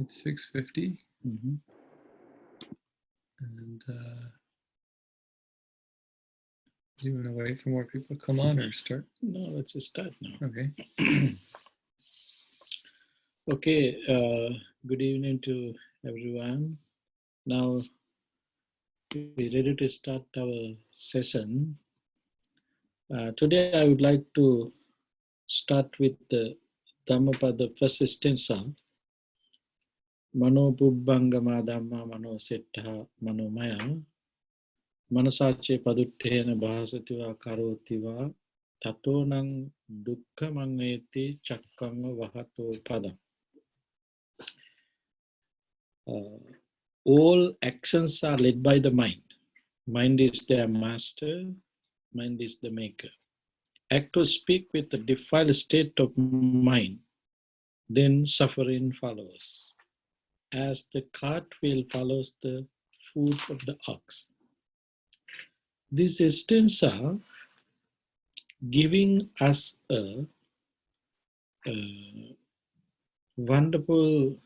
It's 6:50. Mm-hmm. And do you want to wait for more people to come on or start? No, let's just start now. Okay. Okay, good evening to everyone. Now we're ready to start our session. Today I would like to start with the Dhammapada first stanza. Mano Bubbangama Dhamma Mano Setta Mano Maya Manasache Paduttena Bhasativa Karotiva Tatonang Dukkha Mangeti Chakkanga Vahato Pada. All actions are led by the mind. Mind is their master, mind is the maker. Actors speak with the defiled state of mind, then suffering follows, as the cartwheel follows the foot of the ox. This stanza giving us a wonderful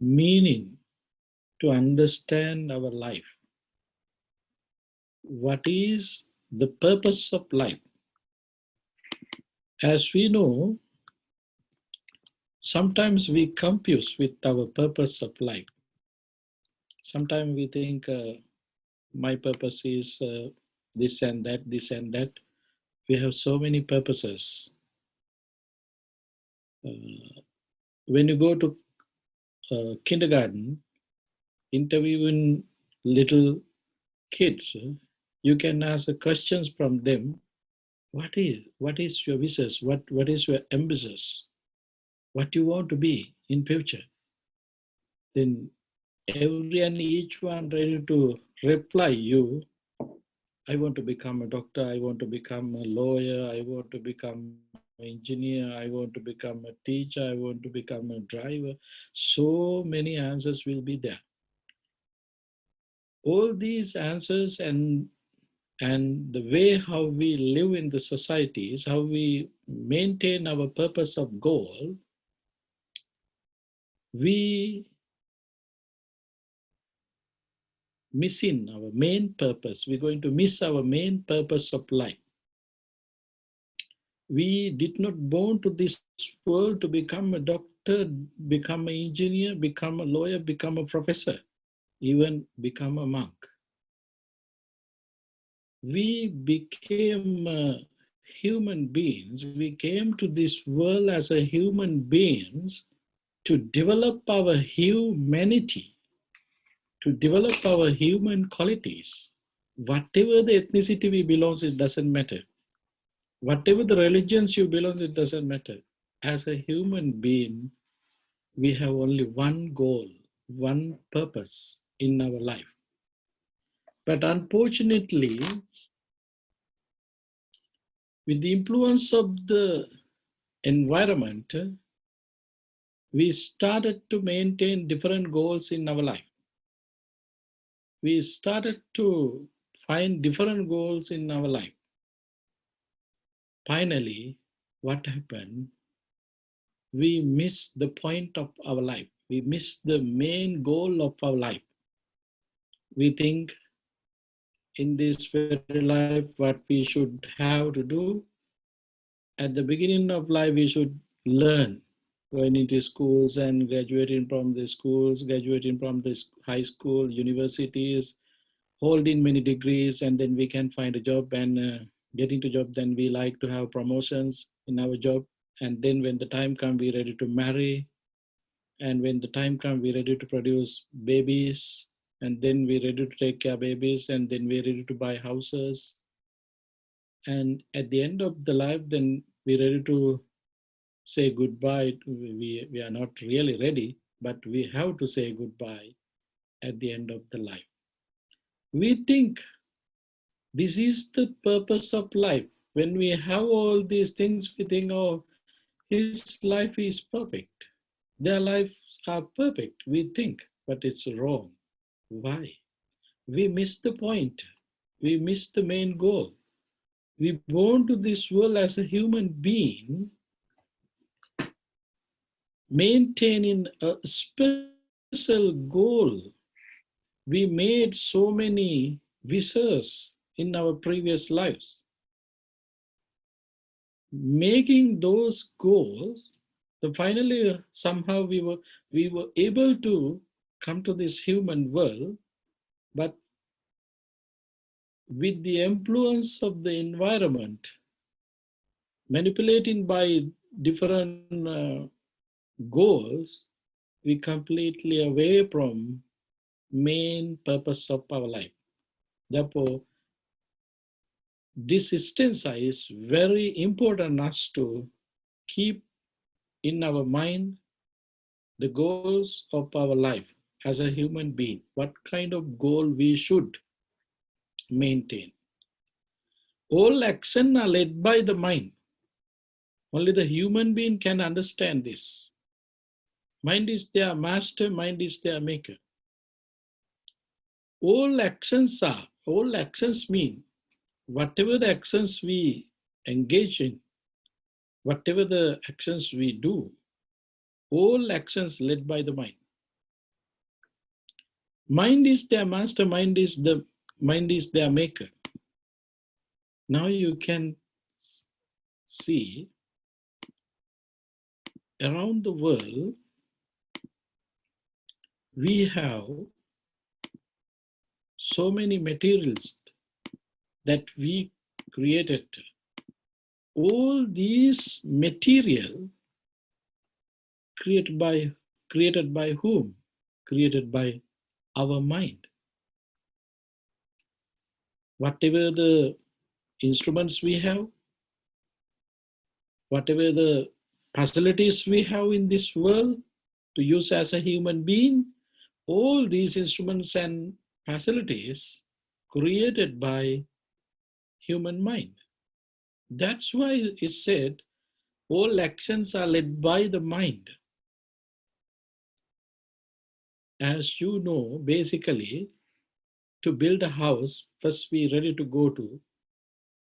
meaning to understand our life. What is the purpose of life? As we know, sometimes we confuse with our purpose of life. Sometimes we think my purpose is this and that, this and that. We have so many purposes. When you go to kindergarten, interviewing little kids, you can ask questions from them. What is your wishes? What is your ambitions? What you want to be in future? Then every and each one ready to reply you. I want to become a doctor. I want to become a lawyer. I want to become an engineer. I want to become a teacher. I want to become a driver. So many answers will be there. All these answers and the way how we live in the societies, how we maintain our purpose of goal, we missing our main purpose. We're going to miss our main purpose of life. We did not born to this world to become a doctor, become an engineer, become a lawyer, become a professor, even become a monk. We became human beings. We came to this world as a human beings to develop our humanity, to develop our human qualities. Whatever the ethnicity we belong, it doesn't matter. Whatever the religions you belong, it doesn't matter. As a human being, we have only one goal, one purpose in our life. But unfortunately, with the influence of the environment, we started to maintain different goals in our life. We started to find different goals in our life. Finally, what happened? We miss the point of our life. We miss the main goal of our life. We think in this very life what we should have to do. At the beginning of life, we should learn, going into schools and graduating from the schools, graduating from the high school, universities, holding many degrees, and then we can find a job and getting to job. Then we like to have promotions in our job. And then when the time comes, we're ready to marry. And when the time comes, we're ready to produce babies. And then we're ready to take care of babies. And then we're ready to buy houses. And at the end of the life, then we're ready to say goodbye. We are not really ready, but we have to say goodbye at the end of the life. We think this is the purpose of life. When we have all these things, we think, oh, his life is perfect. Their lives are perfect, we think, but it's wrong. Why? We miss the point. We miss the main goal. We born to this world as a human being maintaining a special goal. We made so many wishes in our previous lives. Making those goals, then finally somehow we were able to come to this human world, but with the influence of the environment, manipulating by different goals, we completely away from main purpose of our life. Therefore, this stanza is very important us to keep in our mind the goals of our life as a human being, what kind of goal we should maintain. All actions are led by the mind. Only the human being can understand this. Mind is their master, mind is their maker. All actions mean whatever the actions we engage in, whatever the actions we do, all actions led by the mind. Mind is their master, mind is their maker. Now you can see around the world, we have so many materials that we created. All these material created by whom? Created by our mind. Whatever the instruments we have, whatever the facilities we have in this world to use as a human being, all these instruments and facilities created by human mind. That's why it said all actions are led by the mind. As you know, basically, to build a house, first we ready to go to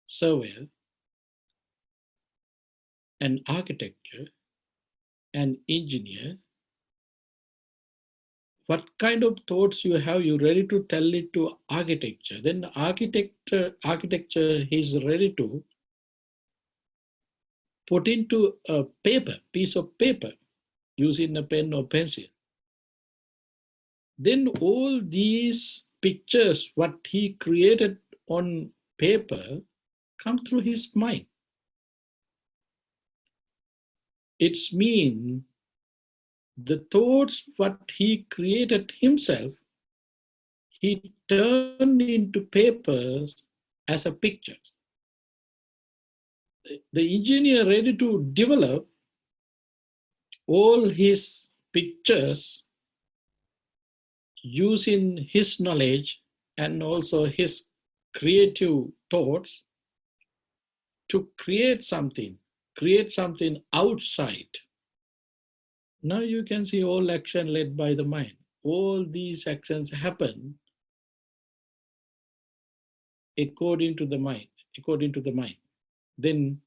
surveyor, an architecture, an engineer. What kind of thoughts you have, you ready to tell it to architecture. Then the architecture is ready to put into a piece of paper, using a pen or pencil. Then all these pictures, what he created on paper, come through his mind. It's mean the thoughts what he created himself, he turned into papers as a picture. The engineer ready to develop all his pictures using his knowledge and also his creative thoughts to create something outside. Now you can see all action led by the mind. All these actions happen according to the mind. Then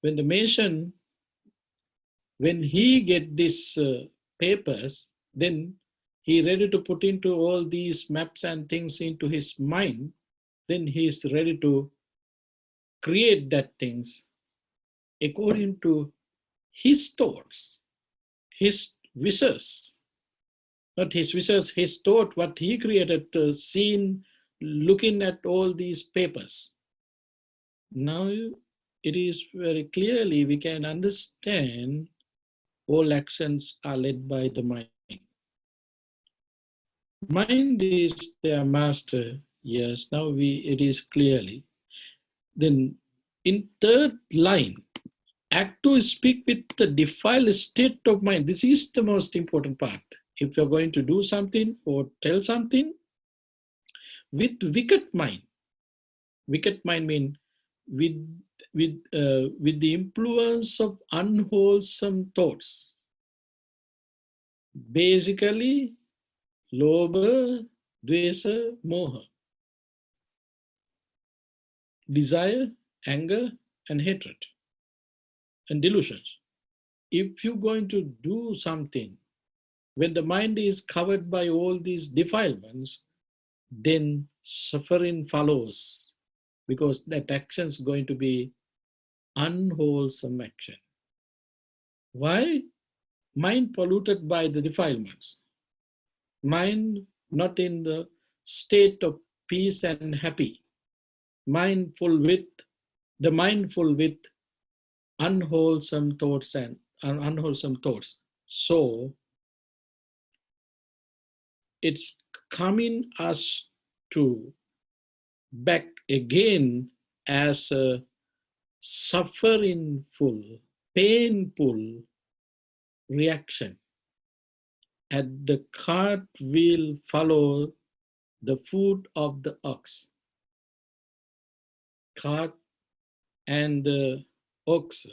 when the mason, when he get these papers, then he ready to put into all these maps and things into his mind, then he is ready to create that things according to his thoughts, his wishes. Not his wishes, his thought, what he created, seen, looking at all these papers. Now it is very clearly we can understand all actions are led by the mind. Mind is their master. Yes, now it is clearly. Then in third line, act to speak with the defiled state of mind. This is the most important part. If you're going to do something or tell something with wicked mind means with the influence of unwholesome thoughts. Basically, lobha, dvesa, moha. Desire, anger, and hatred, and delusions. if you're going to do something, when the mind is covered by all these defilements, then suffering follows, because that action is going to be unwholesome action. Why? Mind polluted by the defilements. Mind not in the state of peace and happy. Mindful with unwholesome thoughts and unwholesome thoughts. So it's coming us to back again as a sufferingful, painful reaction. And the cart will follow the foot of the ox. Cart and the ox,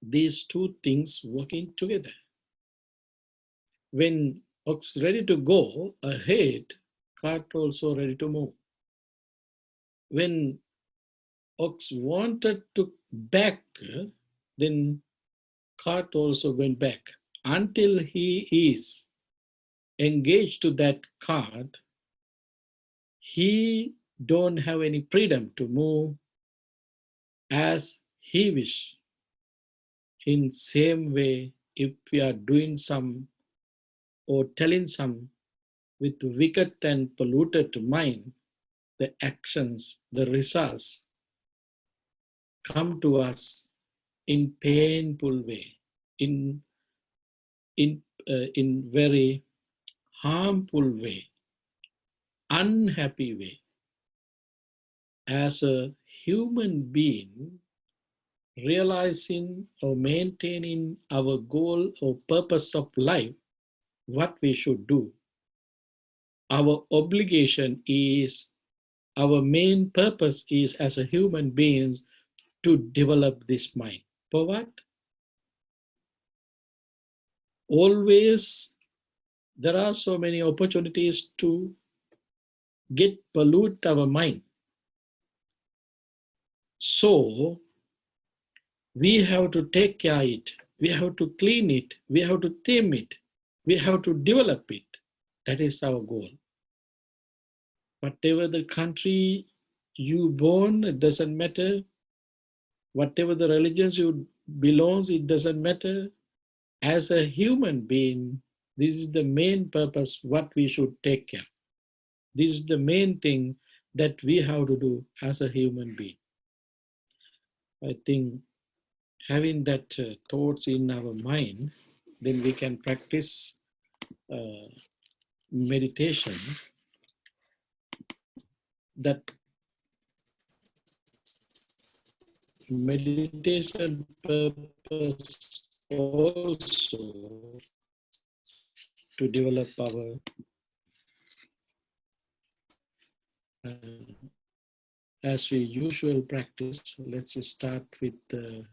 these two things working together. When ox ready to go ahead, cart also ready to move. When ox wanted to back, then cart also went back. Until he is engaged to that cart, he don't have any freedom to move as he wish. In same way, if we are doing some or telling some with wicked and polluted mind, the actions, the results come to us in painful way, in very harmful way, unhappy way. As a human being, realizing or maintaining our goal or purpose of life, what we should do. Our obligation is, our main purpose is as a human beings to develop this mind. For what? Always there are so many opportunities to get pollute our mind. So we have to take care of it. We have to clean it. We have to tame it. We have to develop it. That is our goal. Whatever the country you born, it doesn't matter. Whatever the religions you belongs, it doesn't matter. As a human being, this is the main purpose what we should take care. This is the main thing that we have to do as a human being. I think having that thoughts in our mind, then we can practice meditation. That meditation purpose also to develop our as we usual practice. Let's start with the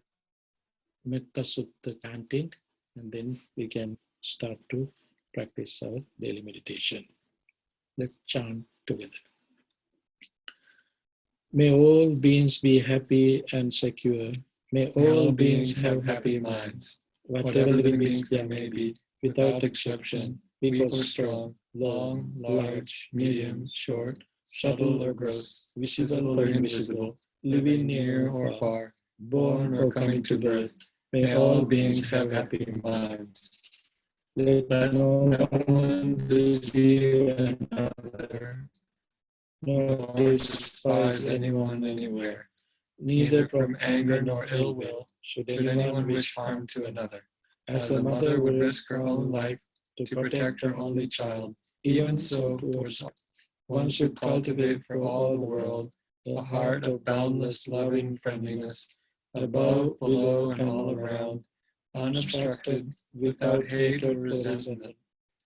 Metta Sutta content, and then we can start to practice our daily meditation. Let's chant together. May all beings be happy and secure. May all beings have happy minds. Whatever living beings there may be, without exception, weak or strong, long, large, medium, short, subtle or gross, visible or invisible, living near or far, born or coming to birth, may all beings have happy minds. Let no one deceive another, nor despise anyone anywhere. Neither from anger nor ill will should anyone wish harm to another. As a mother would risk her own life to protect her only child, even so towards one should cultivate for all the world a heart of boundless loving friendliness, above, below, and all around, unobstructed, without hate or resentment,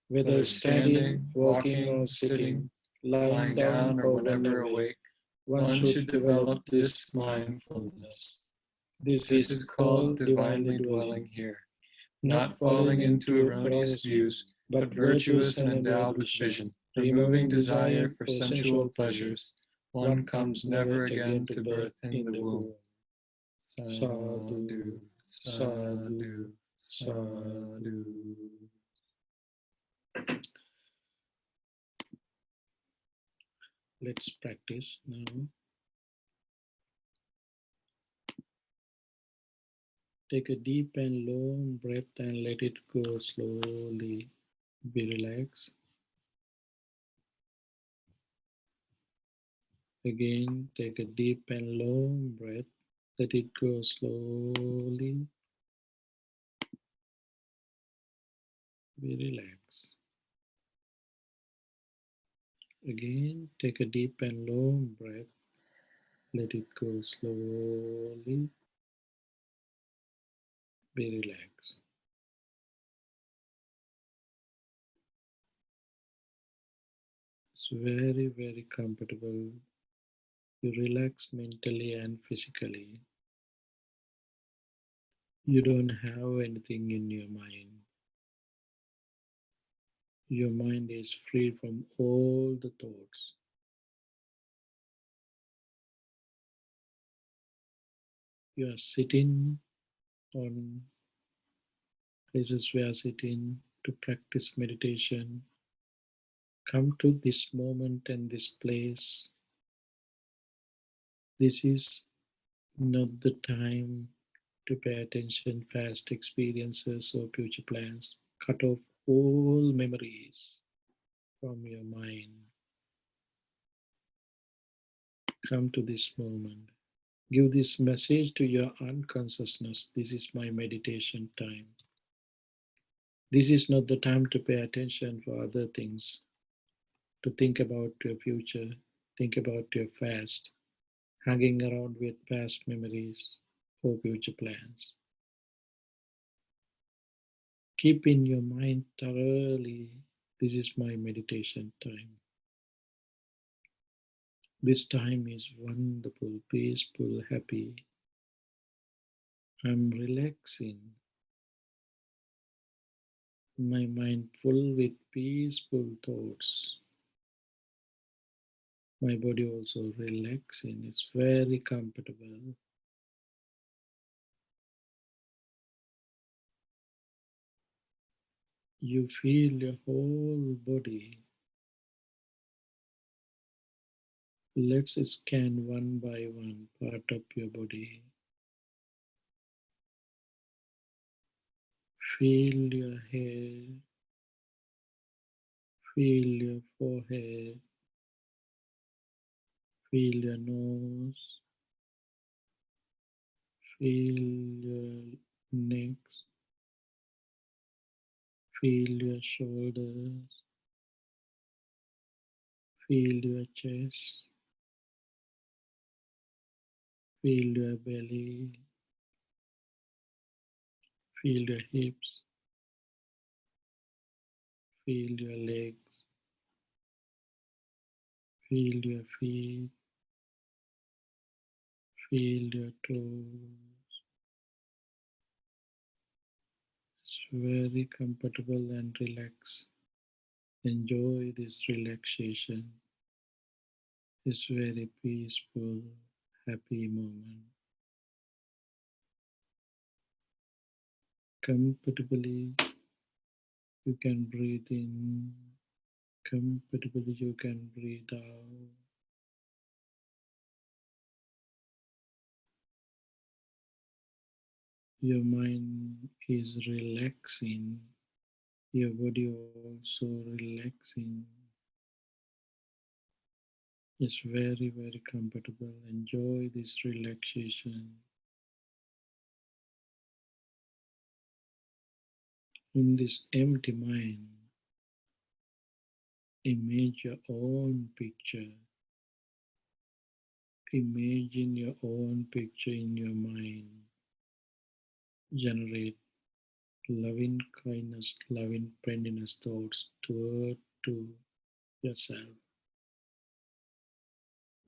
whether standing, walking, or sitting, lying down, or whenever awake. One should develop this mindfulness. This is called divinely dwelling here, not falling into erroneous views, but virtuous and endowed with vision, removing desire for sensual pleasures. One comes never again to birth in the womb. Sadhu, sadhu, sadhu. Let's practice now. Take a deep and long breath and let it go slowly. Be relaxed. Again, take a deep and long breath. Let it go slowly. Be relaxed. Again, take a deep and long breath. Let it go slowly. Be relaxed. It's very, very comfortable. You relax mentally and physically. You don't have anything in your mind. Your mind is free from all the thoughts. You are sitting on places we are sitting to practice meditation. Come to this moment and this place. This is not the time to pay attention, past experiences or future plans. Cut off all memories from your mind. Come to this moment. Give this message to your unconsciousness. This is my meditation time. This is not the time to pay attention for other things, to think about your future, think about your past, hanging around with past memories or future plans. Keep in your mind thoroughly, this is my meditation time. This time is wonderful, peaceful, happy. I'm relaxing. My mind full with peaceful thoughts. My body also relaxing. It's very comfortable. You feel your whole body. Let's scan one by one part of your body. Feel your hair. Feel your forehead. Feel your nose. Feel your neck. Feel your shoulders. Feel your chest. Feel your belly. Feel your hips. Feel your legs. Feel your feet. Feel your toes. It's very comfortable and relaxed. Enjoy this relaxation. This very peaceful, happy moment. Comfortably, you can breathe in. Comfortably, you can breathe out. Your mind is relaxing. Your body also relaxing. It's very, very comfortable. Enjoy this relaxation. In this empty mind, image your own picture. Imagine your own picture in your mind. Generate loving kindness, loving friendliness thoughts toward to yourself.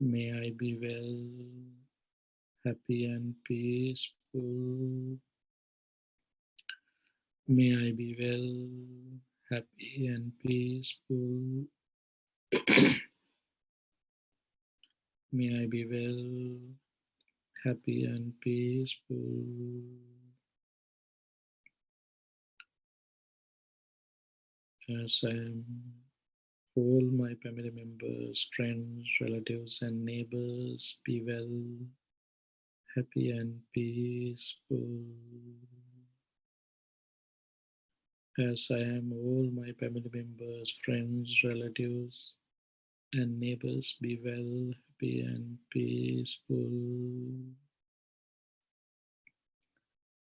May I be well, happy and peaceful. May I be well, happy and peaceful. May I be well, happy and peaceful. as I am, all my family members, friends, relatives, and neighbors be well, happy, and peaceful. As I am, all my family members, friends, relatives, and neighbors be well, happy, and peaceful.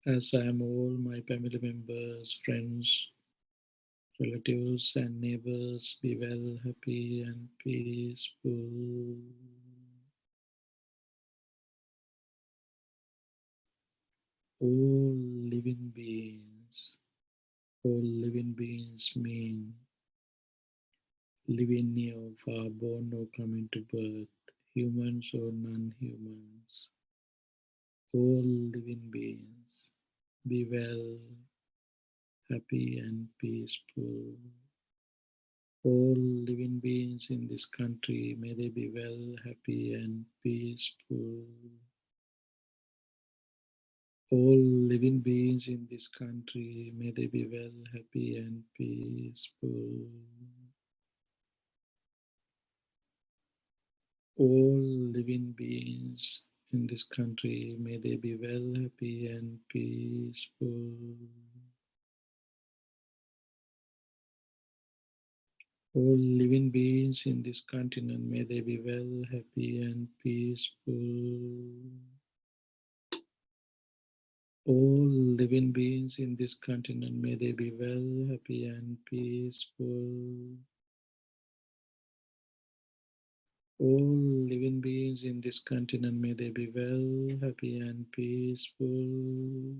As I am, all my family members, friends, relatives, and neighbors be well, happy, and peaceful. All living beings, all living beings mean living near, far, born or coming to birth, humans or non-humans. All living beings be well, happy, and peaceful. All living beings in this country, may they be well, happy, and peaceful. All living beings in this country, may they be well, happy, and peaceful. All living beings in this country, may they be well, happy, and peaceful. All living beings in this continent, may they be well, happy, and peaceful. All living beings in this continent, may they be well, happy, and peaceful. All living beings in this continent, may they be well, happy, and peaceful.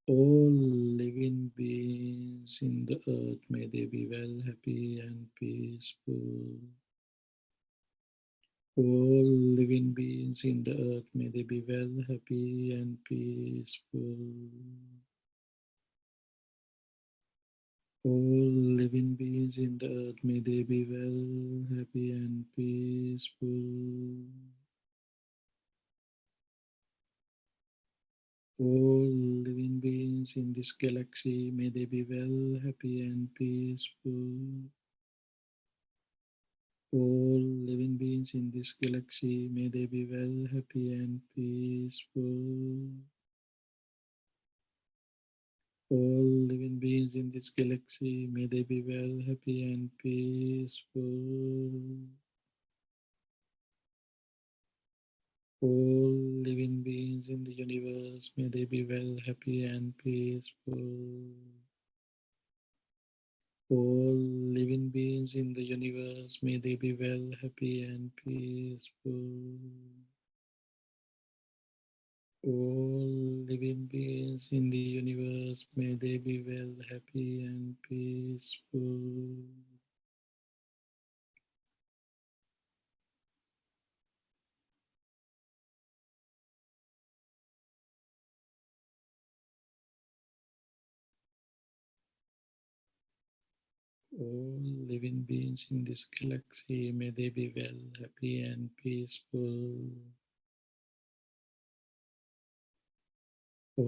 All living beings in the earth, may they be well, happy, and peaceful. All living beings in the earth, may they be well, happy, and peaceful. All living beings in the earth, may they be well, happy, and peaceful. All living beings in this galaxy, may they be well, happy, and peaceful. All living beings in this galaxy, may they be well, happy, and peaceful. All living beings in this galaxy, may they be well, happy, and peaceful. All living beings in the universe, may they be well, happy, and peaceful. All living beings in the universe, may they be well, happy, and peaceful. All living beings in the universe, may they be well, happy, and peaceful. All living beings in this galaxy, may they be well, happy, and peaceful. All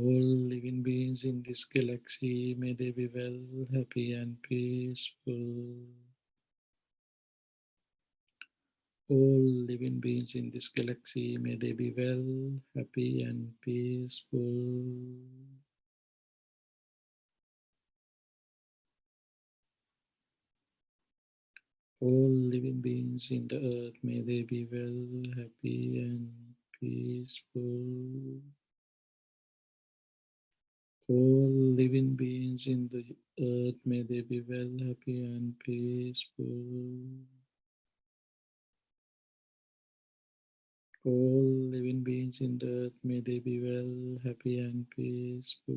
living beings in this galaxy, may they be well, happy, and peaceful. All living beings in this galaxy, may they be well, happy, and peaceful. All living beings in the earth, may they be well, happy, and peaceful. All living beings in the earth, may they be well, happy, and peaceful. All living beings in the earth, may they be well, happy, and peaceful.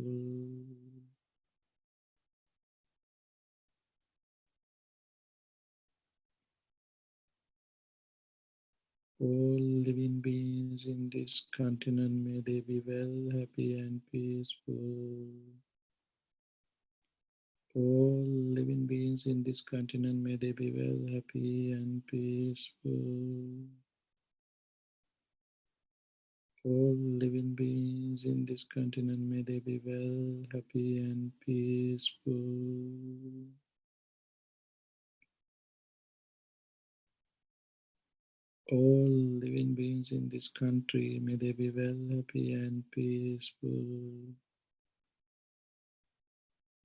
All living beings in this continent, may they be well, happy, and peaceful. All living beings in this continent, may they be well, happy, and peaceful. All living beings in this continent, may they be well, happy and peaceful. All living beings in this country, may they be well, happy and peaceful.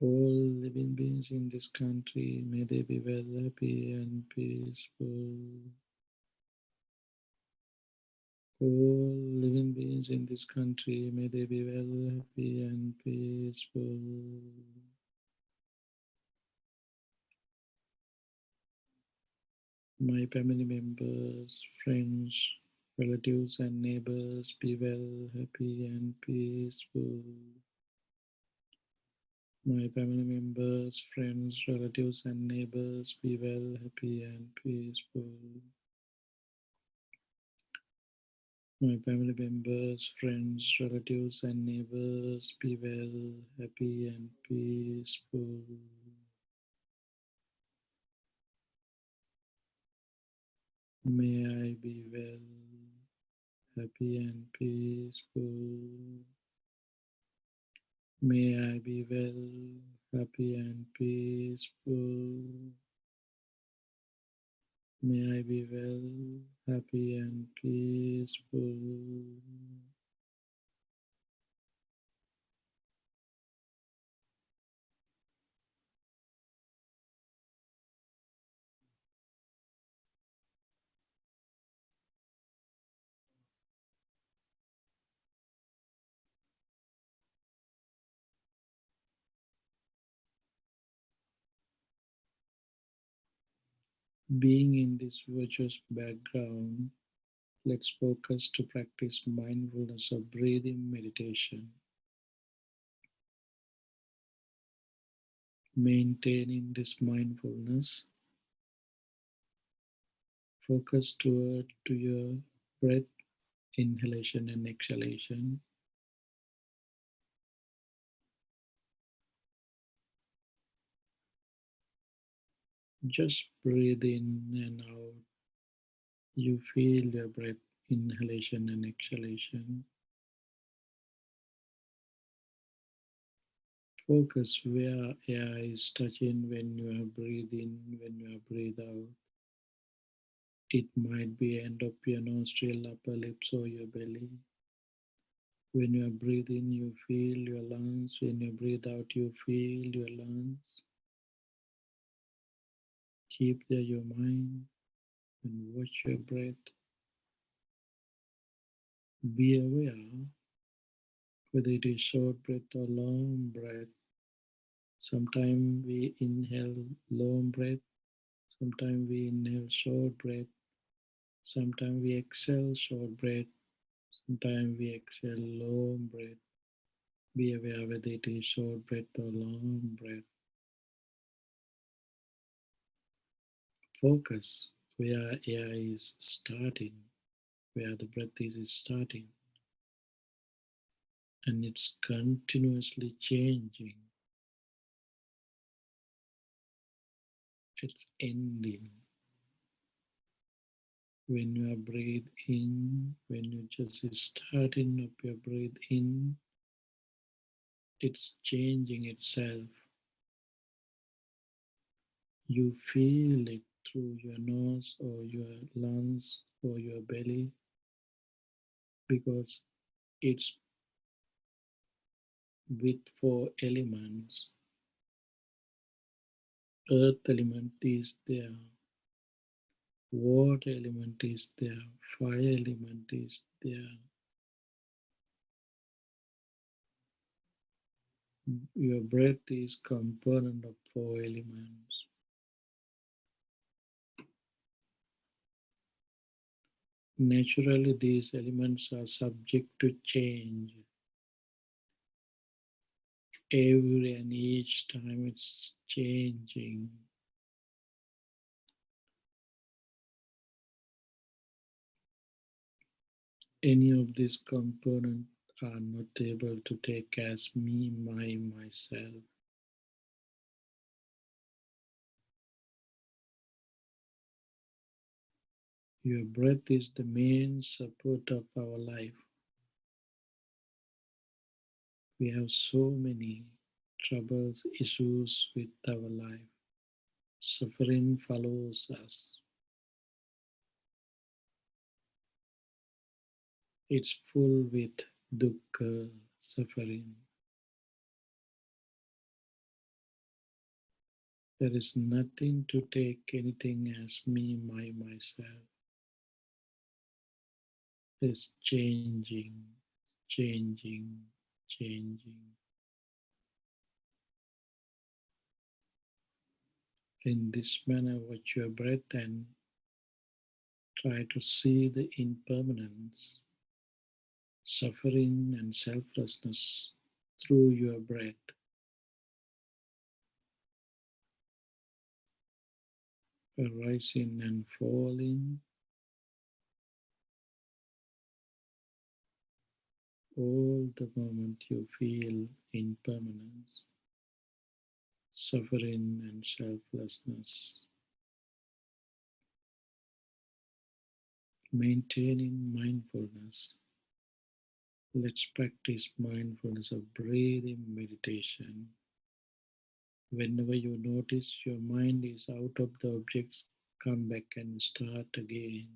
All living beings in this country, may they be well, happy and peaceful. All living beings in this country, may they be well, happy and peaceful. My family members, friends, relatives and neighbors be well, happy and peaceful. My family members, friends, relatives and neighbors be well, happy and peaceful. My family members, friends, relatives and neighbors be well, happy and peaceful. May I be well, happy and peaceful. May I be well, happy and peaceful. May I be well, happy and peaceful. Being in this virtuous background, let's focus to practice mindfulness of breathing meditation, maintaining this mindfulness. Focus toward to your breath, inhalation and exhalation. Just breathe in and out. You feel your breath, inhalation and exhalation. Focus where air is touching when you are breathing, when you are breathe out. It might be end of your nostril, upper lips or your belly. When you are breathing, you feel your lungs. When you breathe out, you feel your lungs. Keep there your mind and watch your breath. Be aware whether it is short breath or long breath. Sometimes we inhale long breath, sometimes we inhale short breath, sometimes we exhale short breath, sometimes we exhale long breath. Be aware whether it is short breath or long breath. Focus where air is starting, where the breath is starting, and it's continuously changing. It's ending. When you are breathe in, when you just starting up your breathe in, it's changing itself. You feel it through your nose or your lungs or your belly because it's with four elements. Earth element is there, water element is there, fire element is there. Your breath is component of four elements. Naturally, these elements are subject to change. Every and each time it's changing. Any of these components are not able to take as me, my, myself. Your breath is the main support of our life. We have so many troubles, issues with our life. Suffering follows us. It's full with dukkha, suffering. There is nothing to take anything as me, myself. It's changing, changing, changing. In this manner, watch your breath and try to see the impermanence, suffering, and selflessness through your breath. Rising and falling all the moment you feel impermanence, suffering, and selflessness. Maintaining mindfulness. Let's practice mindfulness of breathing meditation. Whenever you notice your mind is out of the objects, come back and start again.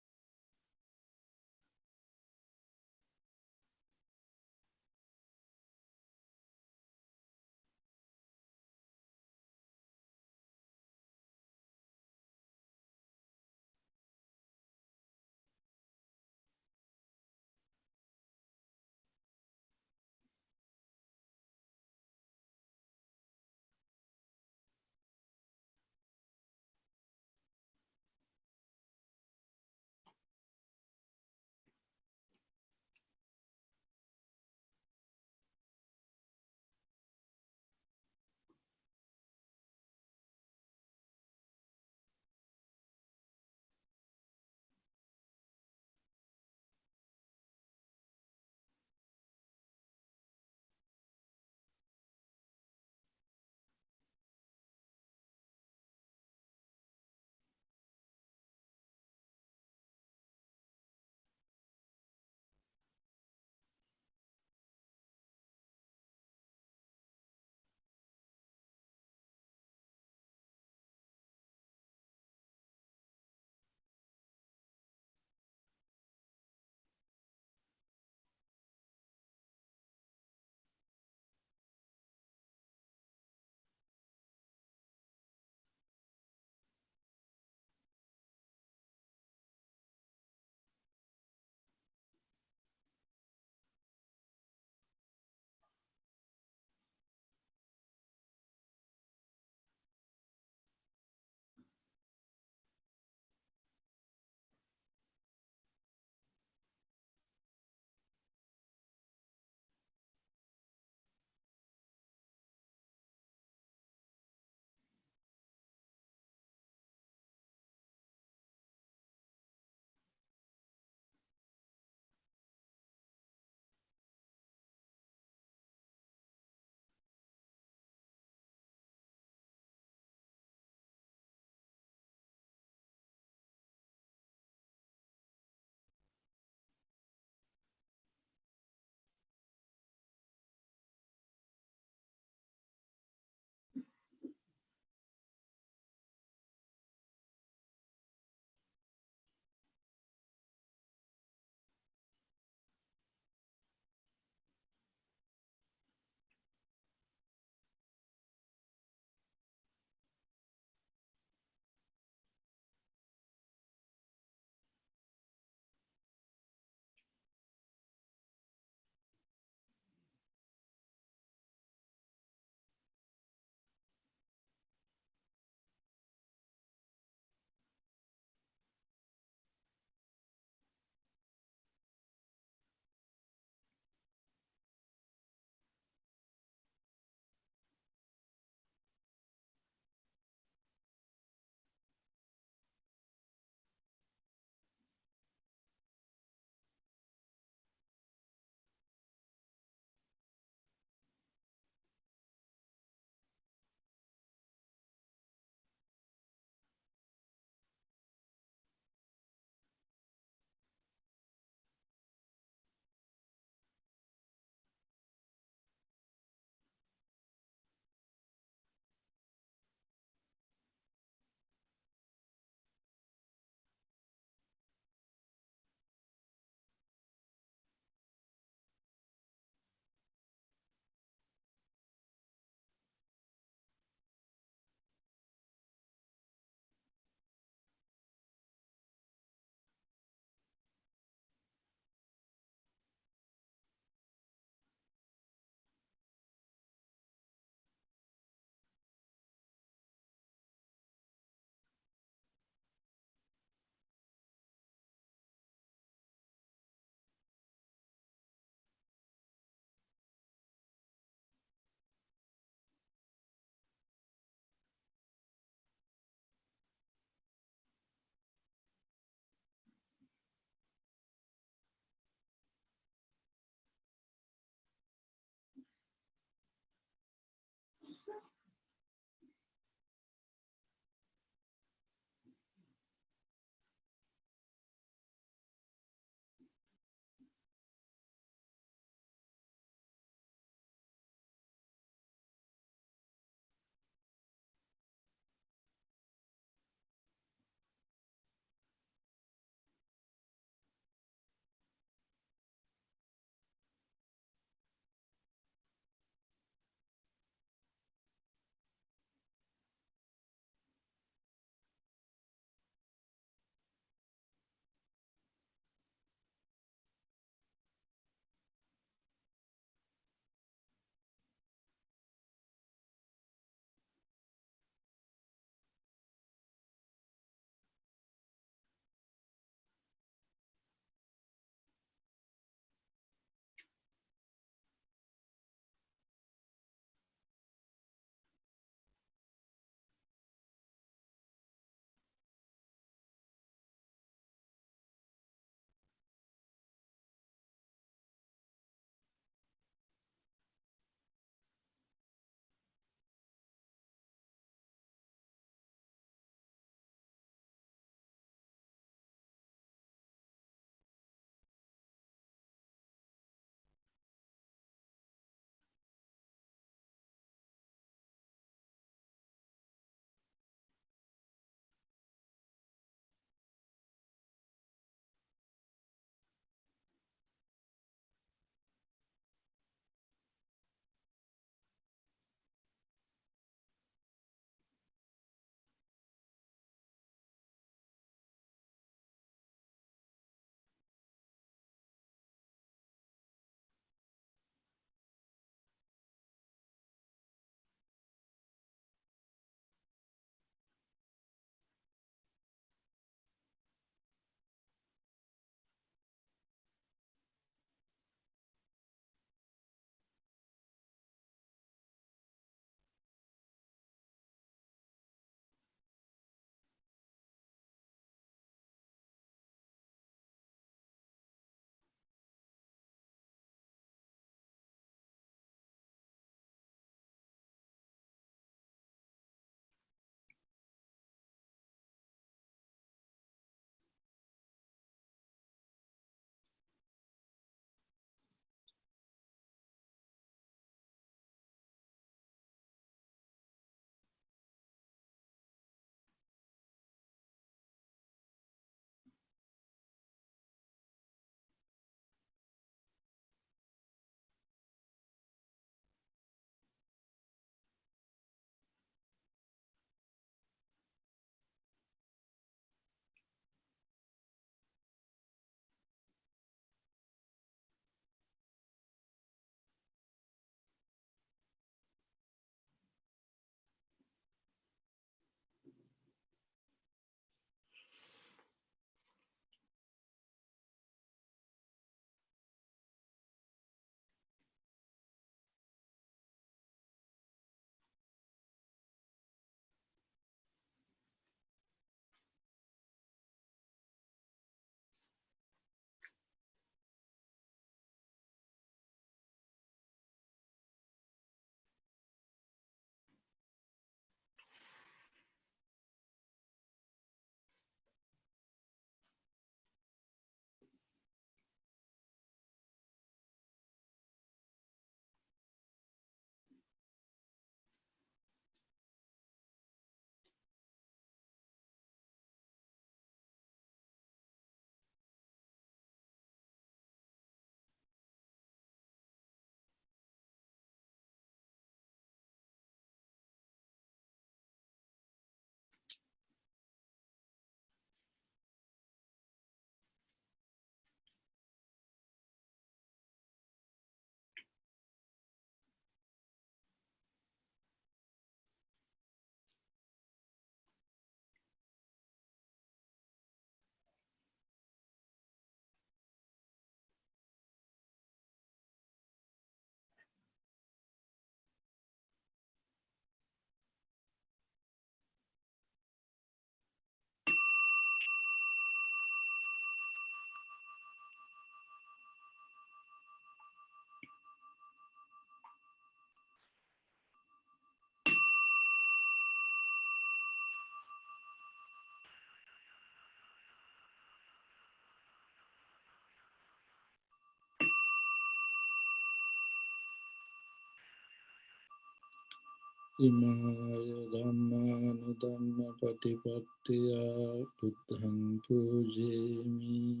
Imaya Dhammanudhamma Patipattiya Buddham Pujemi.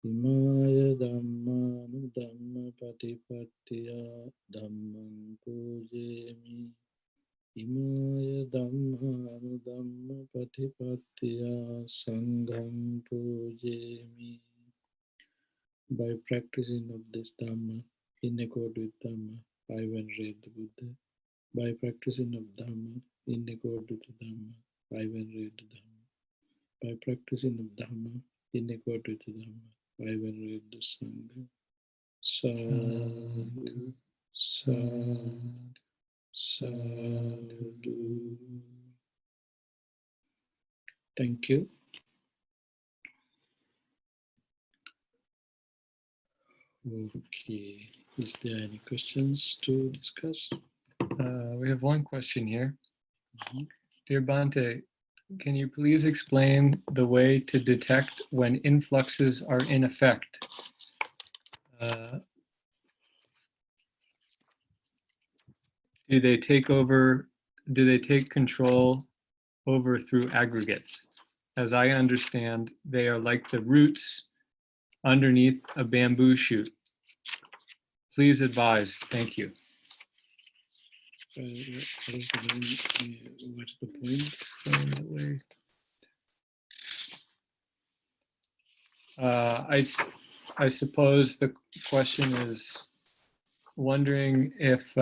Imaya Dhammanudhamma Patipattiya Dhammam Pujemi. Imaya Dhammanudhamma Patipattiya Sangham Pujemi. By practicing of this Dhamma, in accord with Dhamma, I venerate the Buddha. By practicing of Dhamma, in accord with the Dhamma, I venerate the Dhamma. By practicing of Dhamma, in accord with the Dhamma, I venerate the Sangha. Sadhu, sadhu, sadhu. Thank you. Okay, is there any questions to discuss? We have one question here. Dear Bhante, can you please explain the way to detect when influxes are in effect? Do they take control over through aggregates? As I understand, they are like the roots underneath a bamboo shoot. Please advise. Thank you. What's the point? Explain the way. I suppose the question is wondering if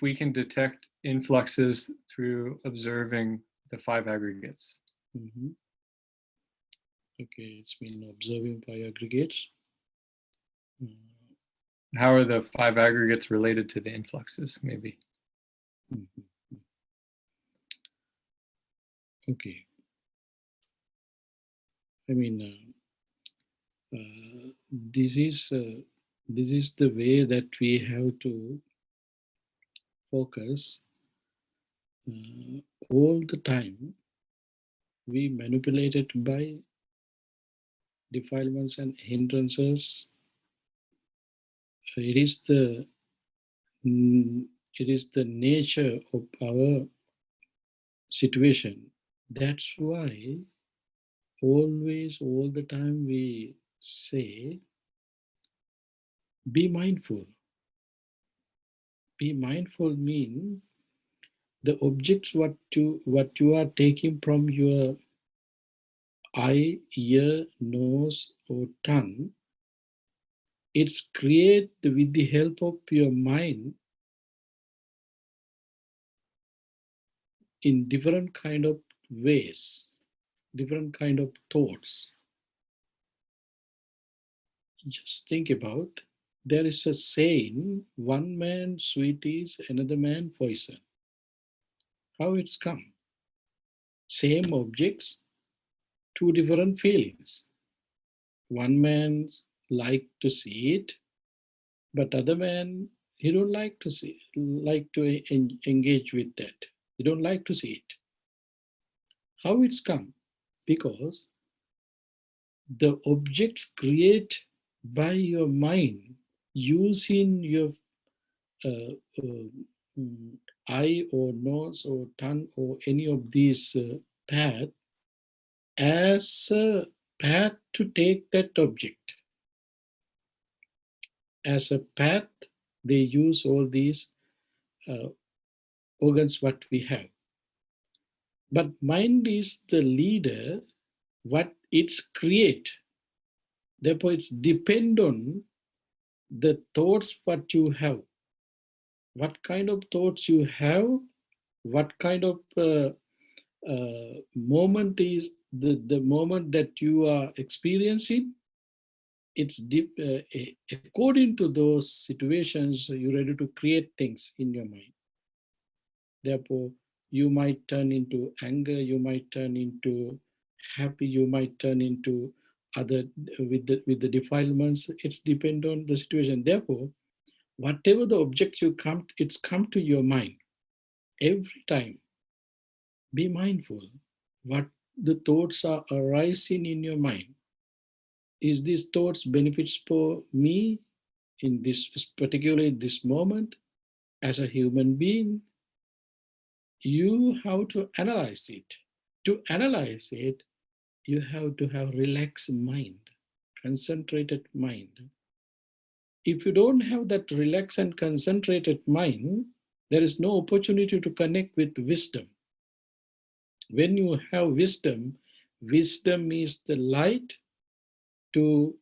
we can detect influxes through observing the five aggregates. Mm-hmm. Okay, it's been observing five aggregates. How are the five aggregates related to the influxes, maybe? Mm-hmm. Okay. I mean, this is the way that we have to focus all the time. We manipulated by defilements and hindrances. It is the nature of our situation. That's why always, all the time, we say, be mindful. Be mindful means the objects what you are taking from your eye, ear, nose, or tongue, it's created with the help of your mind in different kind of ways, different kind of thoughts. Just think about, there is a saying, one man sweet is another man poison. How it's come? Same objects, two different feelings. One man like to see it, but other man, he don't like to see, like to engage with that. He don't like to see it. How it's come? Because the objects created by your mind using your eye or nose or tongue or any of these path as a path to take that object. As a path, they use all these organs what we have. But mind is the leader, what it's create. Therefore, it's depend on the thoughts what you have. What kind of thoughts you have, what kind of moment is the moment that you are experiencing, it's deep, according to those situations, you're ready to create things in your mind. Therefore, you might turn into anger, you might turn into happy, you might turn into other with the defilements. It's depend on the situation. Therefore, whatever the objects you come, it's come to your mind every time. Be mindful what the thoughts are arising in your mind. Is these thoughts benefits for me in this, particularly this moment, as a human being? You have to analyze it. To analyze it, you have to have relaxed mind, concentrated mind. If you don't have that relaxed and concentrated mind, there is no opportunity to connect with wisdom. When you have wisdom, wisdom is the light to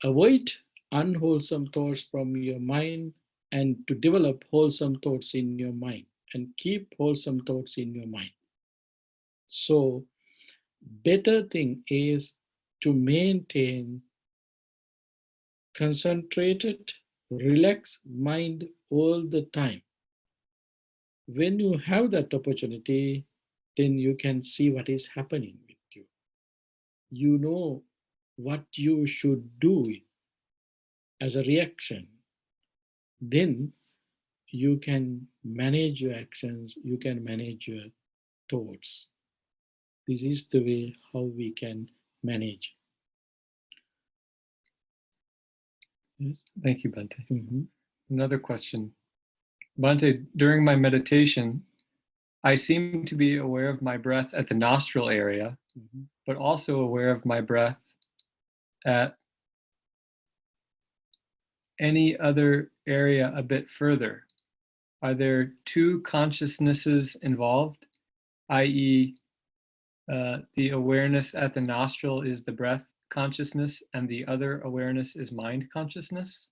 avoid unwholesome thoughts from your mind and to develop wholesome thoughts in your mind and keep wholesome thoughts in your mind. So, better thing is to maintain concentrated, relaxed mind all the time. When you have that opportunity, then you can see what is happening with you. You know what you should do as a reaction. Then you can manage your actions, you can manage your thoughts. This is the way how we can manage. Yes. Thank you, Bhante. Mhm. Another question. Bhante, during my meditation, I seem to be aware of my breath at the nostril area, but also aware of my breath at any other area a bit further. Are there two consciousnesses involved, i.e., the awareness at the nostril is the breath consciousness and the other awareness is mind consciousness?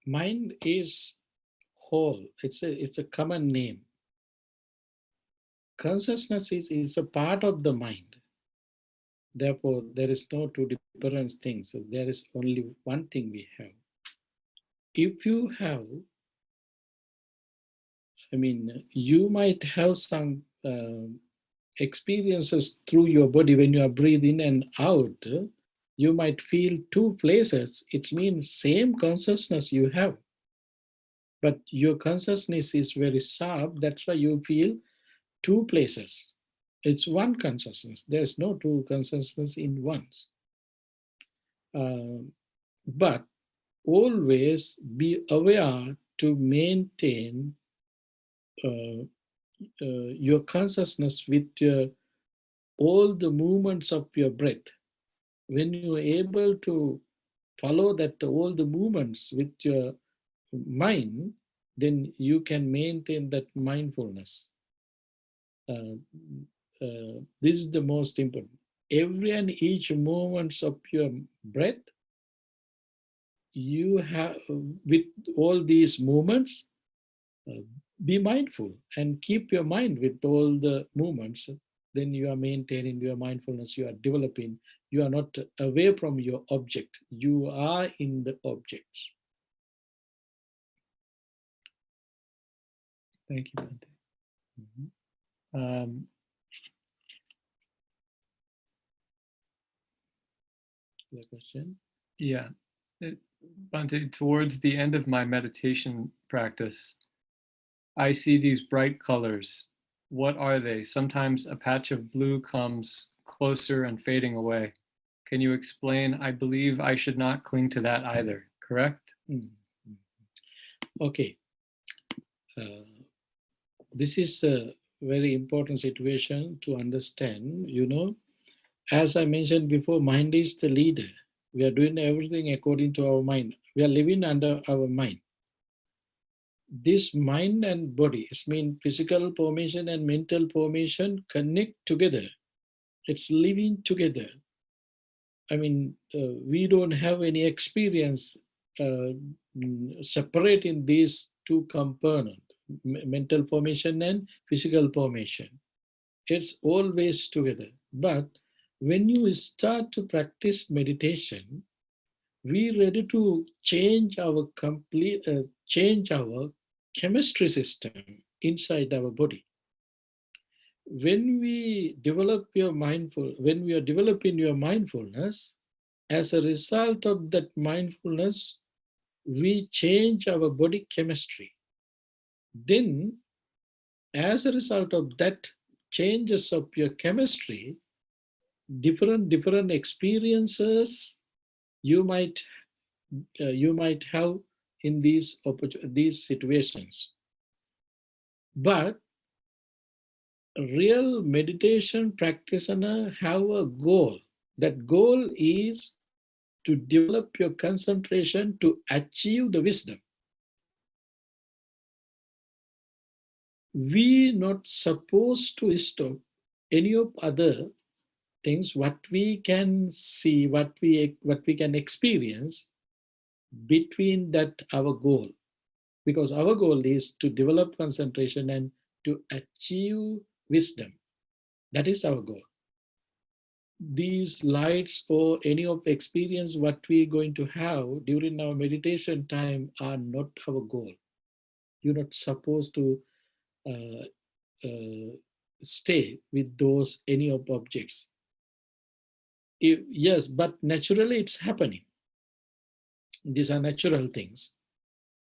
Mind is whole. It's a common name. Consciousness is a part of the mind. Therefore, there is no two different things. So there is only one thing we have. If you have, you might have some experiences through your body when you are breathing in and out. You might feel two places. It means same consciousness you have. But your consciousness is very sharp. That's why you feel two places. It's one consciousness. There's no two consciousness in once. But always be aware to maintain your consciousness with all the movements of your breath. When you're able to follow that all the movements with your mind, then you can maintain that mindfulness. This is the most important. Every and each movements of your breath, you have, with all these movements, be mindful and keep your mind with all the movements. Then you are maintaining your mindfulness, you are developing, you are not away from your object, you are in the objects. Thank you, Bhante. The question? Yeah. Bhante, towards the end of my meditation practice, I see these bright colors. What are they? Sometimes a patch of blue comes closer and fading away. Can you explain? I believe I should not cling to that either, correct? Okay. This is a very important situation to understand. As I mentioned before, mind is the leader. We are doing everything according to our mind. We are living under our mind. This mind and body, it means physical formation and mental formation connect together. It's living together. We don't have any experience separating these two components, mental formation and physical formation. It's always together. But when you start to practice meditation, we ready to change our chemistry system inside our body. When we are developing your mindfulness, as a result of that mindfulness, we change our body chemistry. Then, as a result of that changes of your chemistry, different experiences you might have in these situations. But real meditation practitioner have a goal. That goal is to develop your concentration to achieve the wisdom. We not supposed to stop any of other things what we can see, what we can experience between that our goal, because our goal is to develop concentration and to achieve wisdom. That is our goal. These lights or any of experience what we're going to have during our meditation time are not our goal. You're not supposed to uh, stay with those any of objects. Yes, but naturally it's happening. These are natural things,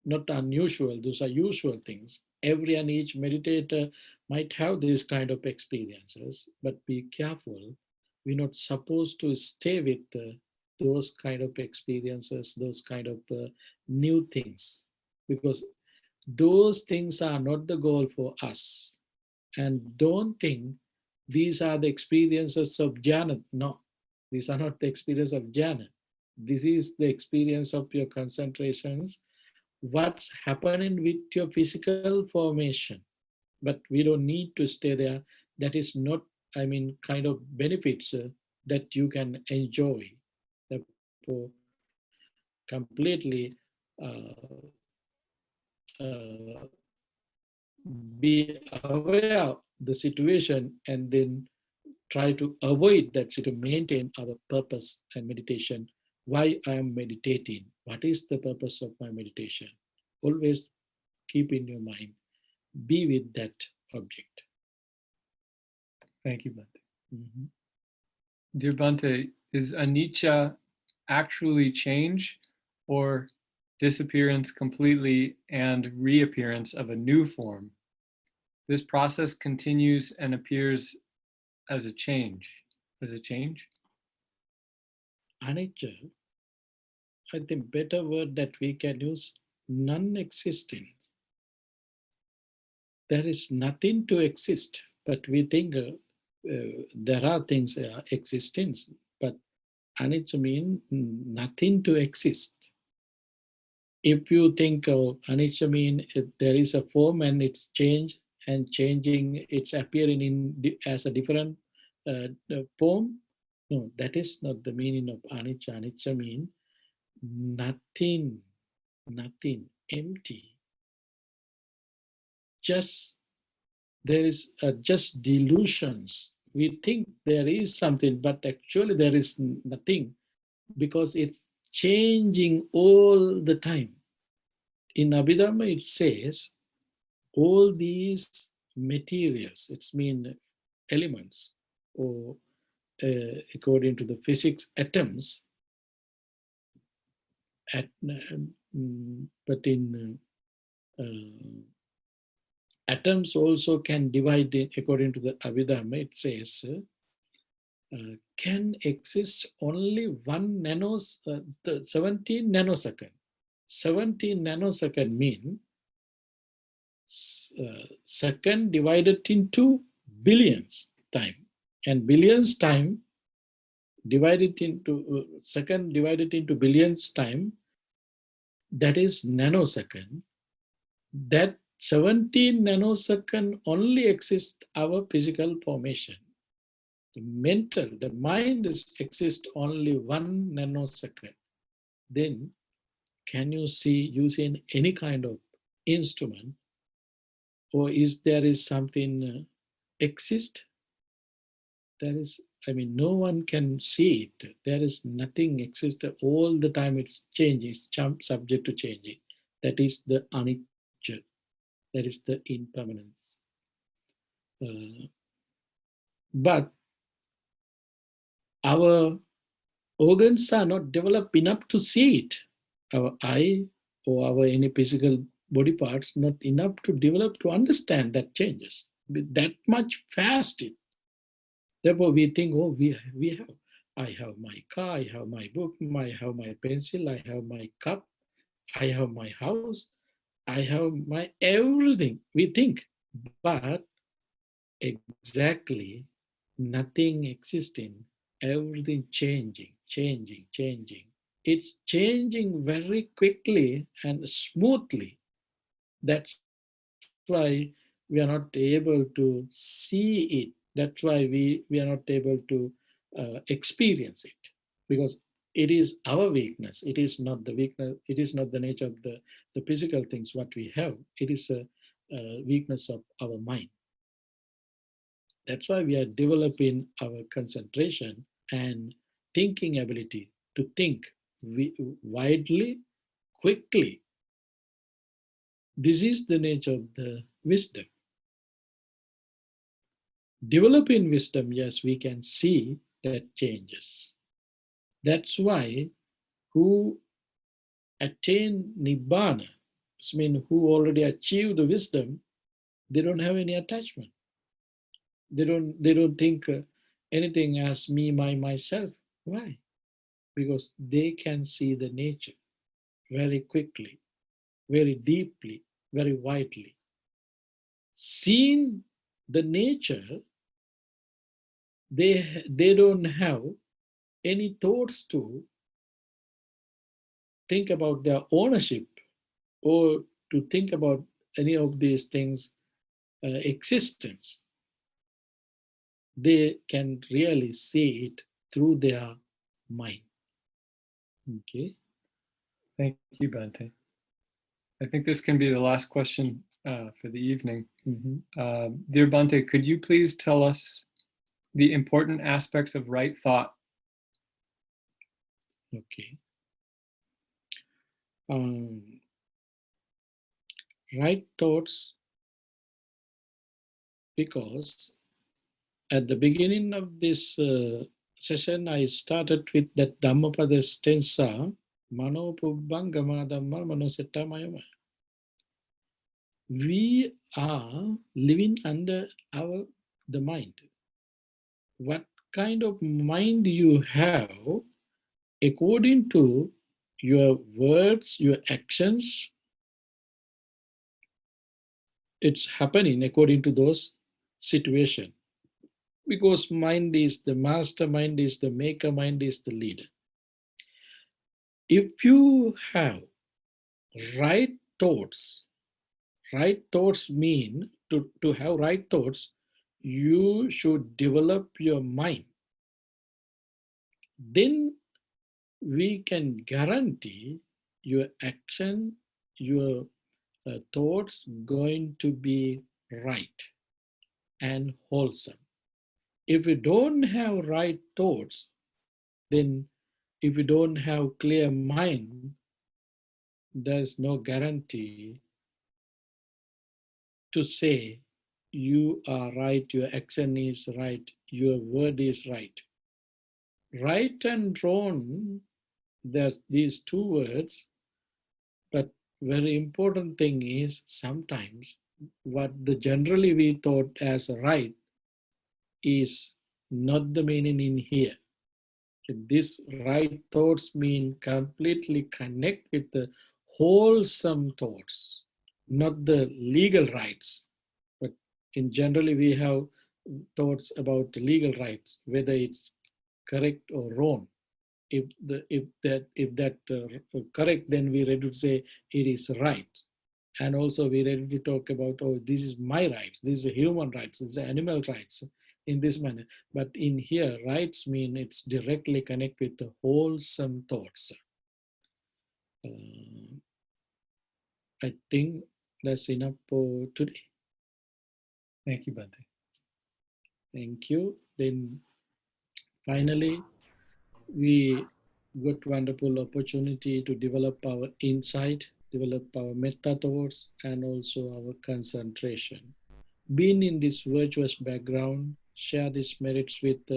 not unusual. Those are usual things. Every and each meditator might have these kind of experiences, but be careful. We're not supposed to stay with those kind of experiences, those kind of new things, because those things are not the goal for us. And don't think these are the experiences of jhana. No, these are not the experience of jhana. This is the experience of your concentrations, what's happening with your physical formation. But we don't need to stay there. That is not, kind of benefits that you can enjoy. Therefore, completely uh, be aware of the situation and then try to avoid that, to maintain our purpose and meditation. Why I am meditating? What is the purpose of my meditation? Always keep in your mind, be with that object. Thank you, Bhante. Mhm. Dear Bhante, is anicca actually change or disappearance completely and reappearance of a new form? This process continues and appears as a change. As a change? Anicca, I think better word that we can use, non-existent. There is nothing to exist, but we think there are things existence, but anicca means nothing to exist. If you think of anicca mean there is a form and it's change and changing, it's appearing as a different form. No, that is not the meaning of anicca. Anicca mean nothing, nothing, empty. Just there is just delusions. We think there is something, but actually there is nothing, because it's changing all the time. In Abhidharma, it says all these materials, it's mean elements, or according to the physics, atoms, but in atoms also can divide according to the Abhidharma, it says can exist only 17 nanosecond. 17 nanosecond mean second divided into billions time, and billions time divided into second divided into billions time, that is nanosecond. That 17 nanosecond only exists our physical formation. The mind exists only 1 nanosecond. Then can you see using any kind of instrument, or is something exist? There is, no one can see it. There is nothing exist all the time. It's changing, it's subject to changing. That is the anicca. That is the impermanence. But our organs are not developed enough to see it. Our eye or our any physical body parts not enough to develop to understand that changes. That much fast it. Therefore, we think, oh, we have, I have my car, I have my book, I have my pencil, I have my cup, I have my house, I have my everything. We think, but exactly nothing existing, everything changing. It's changing very quickly and smoothly. That's why we are not able to see it. That's why we are not able to experience it, because it is our weakness. It is not the weakness. It is not the nature of the physical things what we have. It is a weakness of our mind. That's why we are developing our concentration and thinking ability to think widely, quickly. This is the nature of the wisdom. Developing wisdom, yes, we can see that changes. That's why who attain Nibbana, I mean who already achieved the wisdom, they don't have any attachment. They don't think anything as me, myself. Why? Because they can see the nature very quickly, very deeply, very widely. Seeing the nature, they don't have any thoughts to think about their ownership or to think about any of these things existence. They can really see it through their mind. Okay. Thank you, Bhante. I think this can be the last question for the evening. Dear Bhante, could you please tell us the important aspects of right thought? Okay. Right thoughts, because at the beginning of this session, I started with that Dhammapada stanza, Mano Pubbangama Dhamma Manosetta Mayama. We are living under the mind. What kind of mind you have, according to your words, your actions, it's happening according to those situations. Because mind is the master, mind is the maker, mind is the leader. If you have right thoughts, right thoughts mean to have right thoughts, you should develop your mind. Then we can guarantee your action, your thoughts going to be right and wholesome. If you don't have right thoughts, then if you don't have clear mind, there's no guarantee to say you are right, your action is right, your word is right. Right and wrong, there's these two words, but very important thing is sometimes what the generally we thought as right is not the meaning in here. This right thoughts mean completely connect with the wholesome thoughts, not the legal rights. But in generally we have thoughts about legal rights, whether it's correct or wrong. If that correct, then we ready to say it is right. And also we ready to talk about, oh, this is my rights, this is human rights, this is animal rights, in this manner. But in here, rights mean it's directly connect with the wholesome thoughts. I think that's enough for today. Thank you, Bhante. Thank you. Then finally, we got wonderful opportunity to develop our insight, develop our metta thoughts, and also our concentration. Being in this virtuous background, share these merits with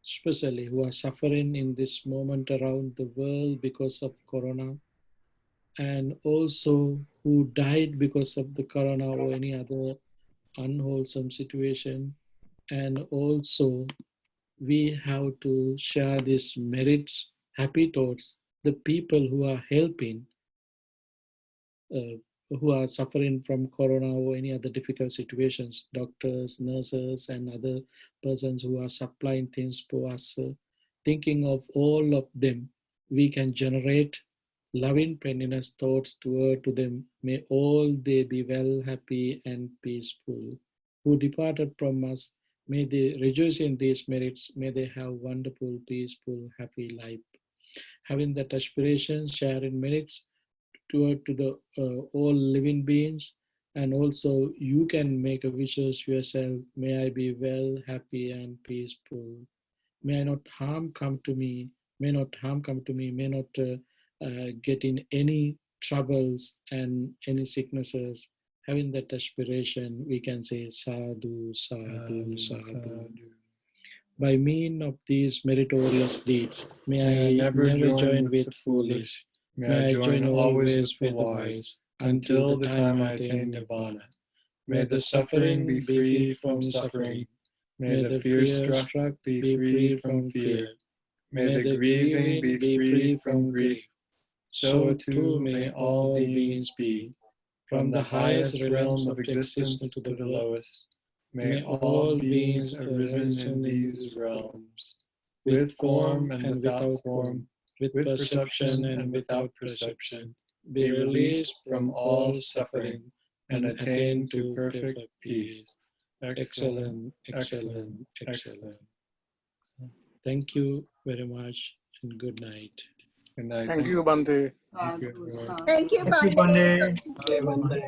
especially who are suffering in this moment around the world because of corona, and also who died because of the corona or any other unwholesome situation. and also we have to share these merits, happy thoughts, the people who are helping, uh, who are suffering from corona or any other difficult situations, doctors, nurses, and other persons who are supplying things for us. Thinking of all of them, we can generate loving friendliness thoughts toward to them. May all they be well, happy, and peaceful. Who departed from us, may they rejoice in these merits. May they have wonderful, peaceful, happy life. Having that aspiration, sharing merits toward to the all living beings, and also you can make a wishes yourself. May I be well, happy, and peaceful. May not harm come to me. May not harm come to me. May not get in any troubles and any sicknesses. Having that aspiration, we can say sadhu, sadhu, sadhu. By mean of these meritorious deeds, may May I I never never join join with with the foolish. foolish. May May I I join join always with always the with the wise, wise until the until the time time I I attain attain Nirvana. Nirvana. May May the the suffering be suffering be free free from from suffering. suffering. May May the the fear fear struck struck be be free free from from fear. fear. May May the the grieving grieving be be free free from from grief. grief. So So too too may may all all beings beings be, be. from From the the highest highest realms realm of of existence existence to to the the lowest. May may all all beings beings arisen in arisen in these these realms, with with form form and and without without form, form, with with perception perception and and without without perception, perception, be be released released from from all all suffering, suffering and and attain attain to to perfect perfect peace. peace. Excellent, Excellent, excellent, excellent, excellent. excellent. Thank you very much and good night. Good night. Thank you, Bhante. Thank you, everyone. Thank you, Thank you, Bhante. Bhante.